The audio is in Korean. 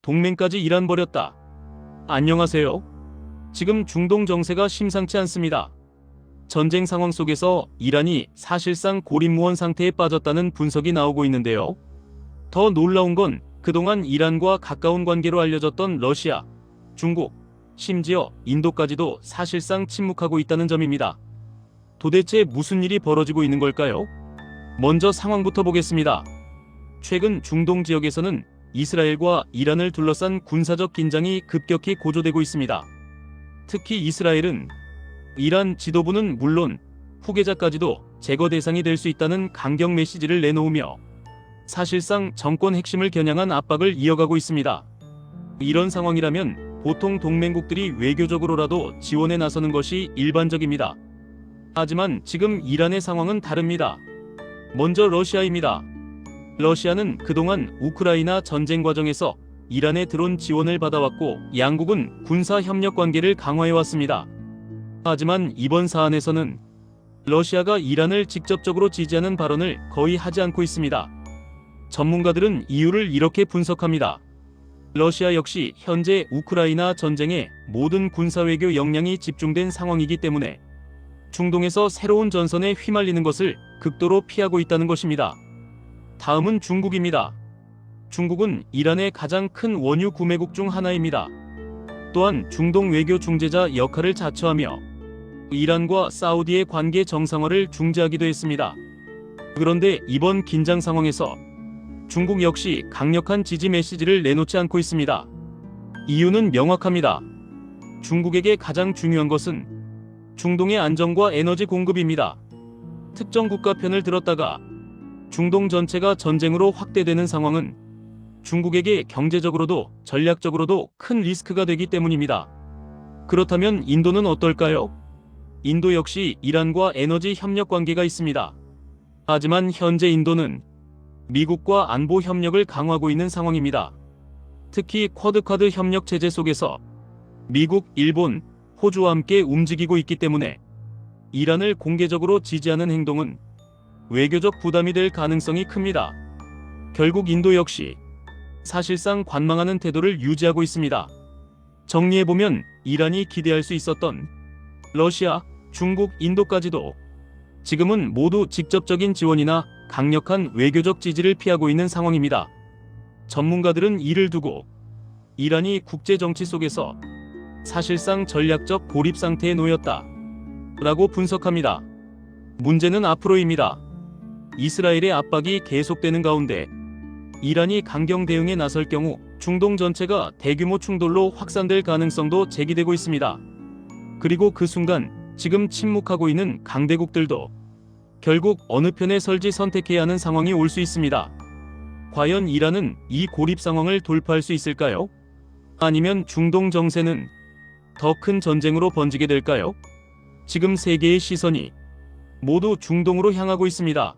동맹까지 이란버렸다. 안녕하세요. 지금 중동 정세가 심상치 않습니다. 전쟁 상황 속에서 이란이 사실상 고립무원 상태에 빠졌다는 분석이 나오고 있는데요. 더 놀라운 건 그동안 이란과 가까운 관계로 알려졌던 러시아, 중국, 심지어 인도까지도 사실상 침묵하고 있다는 점입니다. 도대체 무슨 일이 벌어지고 있는 걸까요? 먼저 상황부터 보겠습니다. 최근 중동 지역에서는 이스라엘과 이란을 둘러싼 군사적 긴장이 급격히 고조되고 있습니다. 특히 이스라엘은 이란 지도부는 물론 후계자까지도 제거 대상이 될 수 있다는 강경 메시지를 내놓으며 사실상 정권 핵심을 겨냥한 압박을 이어가고 있습니다. 이런 상황이라면 보통 동맹국들이 외교적으로라도 지원에 나서는 것이 일반적입니다. 하지만 지금 이란의 상황은 다릅니다. 먼저 러시아입니다. 러시아는 그동안 우크라이나 전쟁 과정에서 이란의 드론 지원을 받아왔고 양국은 군사 협력 관계를 강화해왔습니다. 하지만 이번 사안에서는 러시아가 이란을 직접적으로 지지하는 발언을 거의 하지 않고 있습니다. 전문가들은 이유를 이렇게 분석합니다. 러시아 역시 현재 우크라이나 전쟁에 모든 군사외교 역량이 집중된 상황이기 때문에 중동에서 새로운 전선에 휘말리는 것을 극도로 피하고 있다는 것입니다. 다음은 중국입니다. 중국은 이란의 가장 큰 원유 구매국 중 하나입니다. 또한 중동 외교 중재자 역할을 자처하며 이란과 사우디의 관계 정상화를 중재하기도 했습니다. 그런데 이번 긴장 상황에서 중국 역시 강력한 지지 메시지를 내놓지 않고 있습니다. 이유는 명확합니다. 중국에게 가장 중요한 것은 중동의 안정과 에너지 공급입니다. 특정 국가 편을 들었다가 중동 전체가 전쟁으로 확대되는 상황은 중국에게 경제적으로도 전략적으로도 큰 리스크가 되기 때문입니다. 그렇다면 인도는 어떨까요? 인도 역시 이란과 에너지 협력 관계가 있습니다. 하지만 현재 인도는 미국과 안보 협력을 강화하고 있는 상황입니다. 특히 쿼드 협력 체제 속에서 미국, 일본, 호주와 함께 움직이고 있기 때문에 이란을 공개적으로 지지하는 행동은 외교적 부담이 될 가능성이 큽니다. 결국 인도 역시 사실상 관망하는 태도를 유지하고 있습니다. 정리해보면 이란이 기대할 수 있었던 러시아, 중국, 인도까지도 지금은 모두 직접적인 지원이나 강력한 외교적 지지를 피하고 있는 상황입니다. 전문가들은 이를 두고 이란이 국제정치 속에서 사실상 전략적 고립 상태에 놓였다 라고 분석합니다. 문제는 앞으로입니다. 이스라엘의 압박이 계속되는 가운데 이란이 강경 대응에 나설 경우 중동 전체가 대규모 충돌로 확산될 가능성도 제기되고 있습니다. 그리고 그 순간 지금 침묵하고 있는 강대국들도 결국 어느 편에 설지 선택해야 하는 상황이 올 수 있습니다. 과연 이란은 이 고립 상황을 돌파할 수 있을까요? 아니면 중동 정세는 더 큰 전쟁으로 번지게 될까요? 지금 세계의 시선이 모두 중동으로 향하고 있습니다.